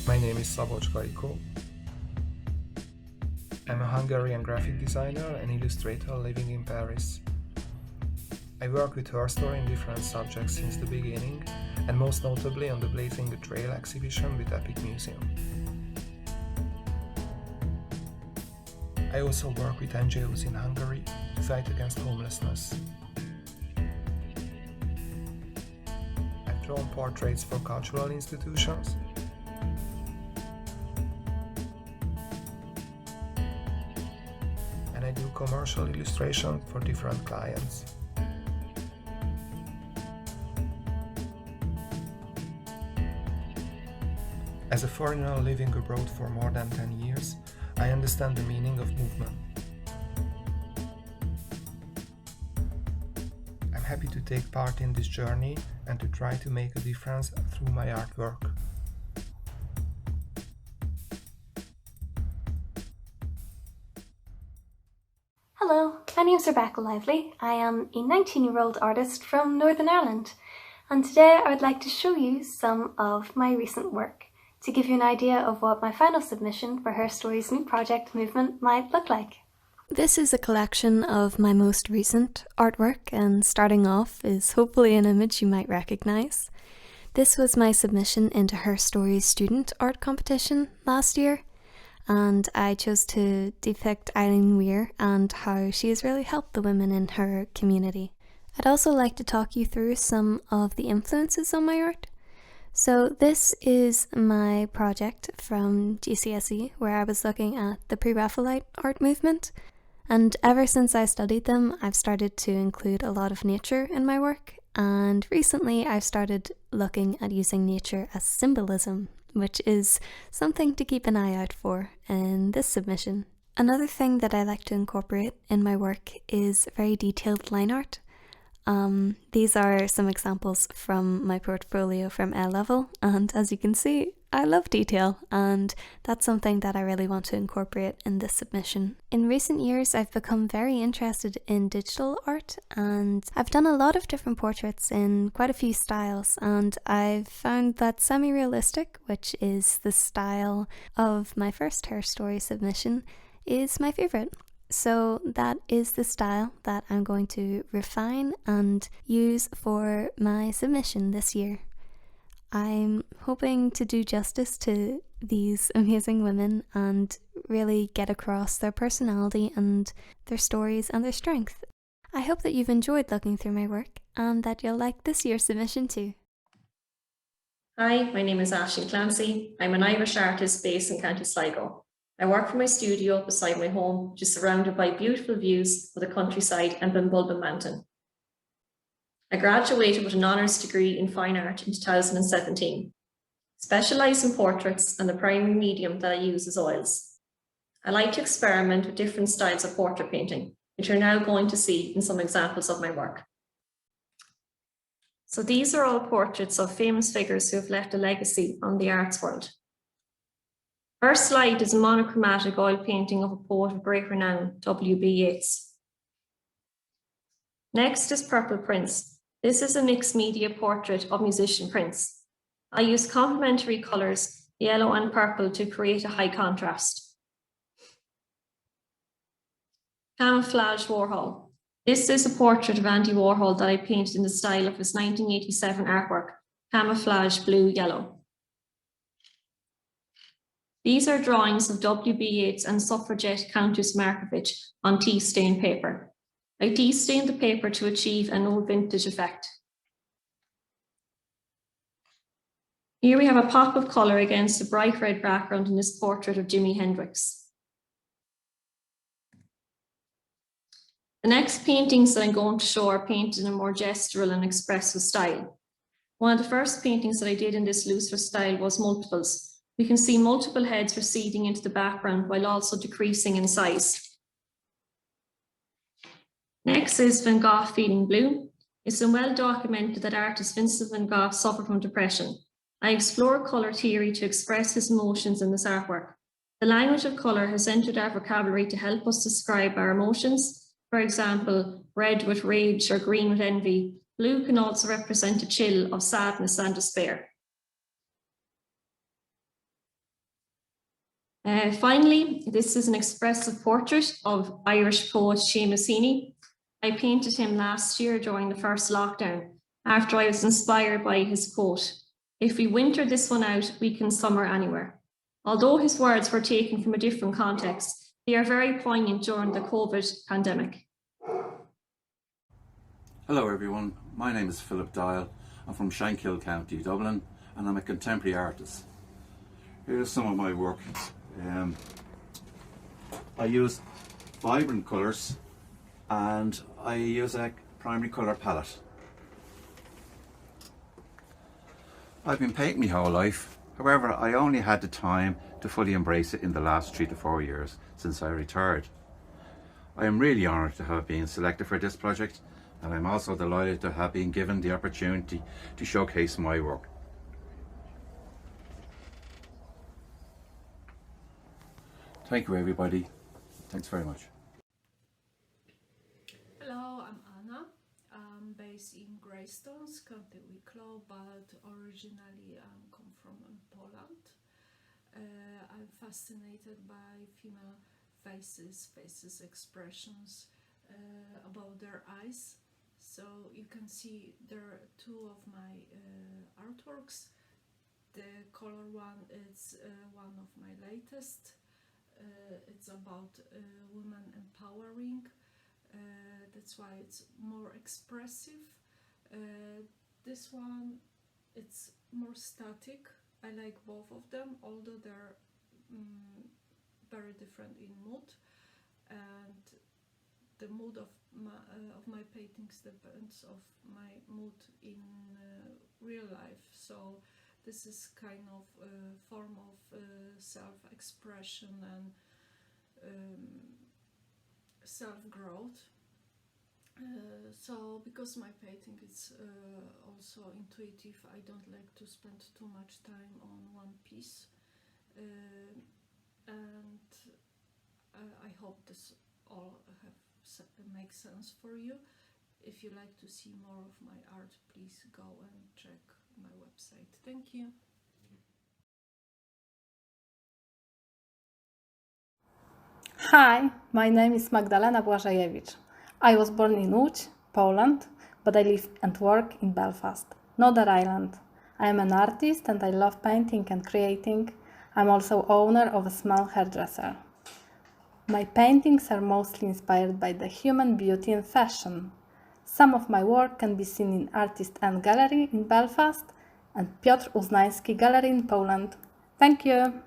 My name is Szabolcs Kariko. I'm a Hungarian graphic designer and illustrator living in Paris. I work with Herstory in different subjects since the beginning, and most notably on the Blazing the Trail exhibition with Epic Museum. I also work with NGOs in Hungary to fight against homelessness. I've drawn portraits for cultural institutions, and I do commercial illustration for different clients. As a foreigner living abroad for more than 10 years, I understand the meaning of movement. I'm happy to take part in this journey and to try to make a difference through my artwork. Hello, my name is Rebecca Lively. I am a 19-year-old artist from Northern Ireland, and today I would like to show you some of my recent work to give you an idea of what my final submission for Herstory's new project Movement might look like. This is a collection of my most recent artwork, and starting off is hopefully an image you might recognise. This was my submission into Herstory's student art competition last year, and I chose to depict Eileen Weir and how she has really helped the women in her community. I'd also like to talk you through some of the influences on my art. So this is my project from GCSE, where I was looking at the pre-Raphaelite art movement, and ever since I studied them I've started to include a lot of nature in my work, and recently I've started looking at using nature as symbolism, which is something to keep an eye out for in this submission. Another thing that I like to incorporate in my work is very detailed line art. These are some examples from my portfolio from A-level, and as you can see, I love detail, and that's something that I really want to incorporate in this submission. In recent years, I've become very interested in digital art, and I've done a lot of different portraits in quite a few styles, and I've found that semi-realistic, which is the style of my first Herstory submission, is my favourite. So that is the style that I'm going to refine and use for my submission this year. I'm hoping to do justice to these amazing women and really get across their personality and their stories and their strength. I hope that you've enjoyed looking through my work and that you'll like this year's submission too. Hi, my name is Clancy. I'm an Irish artist based in County Sligo. I work from my studio beside my home, which is surrounded by beautiful views of the countryside and Bunbulbin Mountain. I graduated with an honours degree in fine art in 2017. Specialised in portraits, and the primary medium that I use is oils. I like to experiment with different styles of portrait painting, which you're now going to see in some examples of my work. So these are all portraits of famous figures who have left a legacy on the arts world. First slide is a monochromatic oil painting of a poet of great renown, W.B. Yeats. Next is Purple Prince. This is a mixed media portrait of musician Prince. I use complementary colours, yellow and purple, to create a high contrast. Camouflage Warhol. This is a portrait of Andy Warhol that I painted in the style of his 1987 artwork, Camouflage Blue Yellow. These are drawings of W.B. Yeats and suffragette Countess Markievicz on tea-stained paper. I tea-stained the paper to achieve an old vintage effect. Here we have a pop of colour against a bright red background in this portrait of Jimi Hendrix. The next paintings that I'm going to show are painted in a more gestural and expressive style. One of the first paintings that I did in this looser style was multiples. We can see multiple heads receding into the background while also decreasing in size. Next is Van Gogh Feeling Blue. It's been well documented that artist Vincent van Gogh suffered from depression. I explore colour theory to express his emotions in this artwork. The language of colour has entered our vocabulary to help us describe our emotions. For example, red with rage or green with envy. Blue can also represent a chill of sadness and despair. Finally, this is an expressive portrait of Irish poet Seamus Heaney. I painted him last year during the first lockdown, after I was inspired by his quote, "If we winter this one out, we can summer anywhere." Although his words were taken from a different context, they are very poignant during the COVID pandemic. Hello everyone, my name is Philip Doyle. I'm from Shankill County, Dublin, and I'm a contemporary artist. Here's some of my work. I use vibrant colours and I use a primary colour palette. I've been painting my whole life, however I only had the time to fully embrace it in the last 3 to 4 years since I retired. I am really honoured to have been selected for this project, and I'm also delighted to have been given the opportunity to showcase my work. Thank you everybody. Thanks very much. Hello, I'm Anna. I'm based in Greystones, County Wicklow, but originally I come from Poland. I'm fascinated by female faces expressions about their eyes. So you can see there are two of my artworks. The color one is one of my latest. It's about women empowering. That's why it's more expressive. This one, it's more static. I like both of them, although they're very different in mood. And the mood of my paintings depends of my mood in real life. So this is kind of a form of self-expression and self-growth. So because my painting is also intuitive, I don't like to spend too much time on one piece. And I hope this all makes sense for you. If you like to see more of my art, please go and check my website. Thank you. Hi, my name is Magdalena Blazejewicz. I was born in Łódź, Poland, but I live and work in Belfast, Northern Ireland. I am an artist and I love painting and creating. I'm also owner of a small hairdresser. My paintings are mostly inspired by the human beauty and fashion. Some of my work can be seen in Artist and Gallery in Belfast and Piotr Uznański Gallery in Poland. Thank you!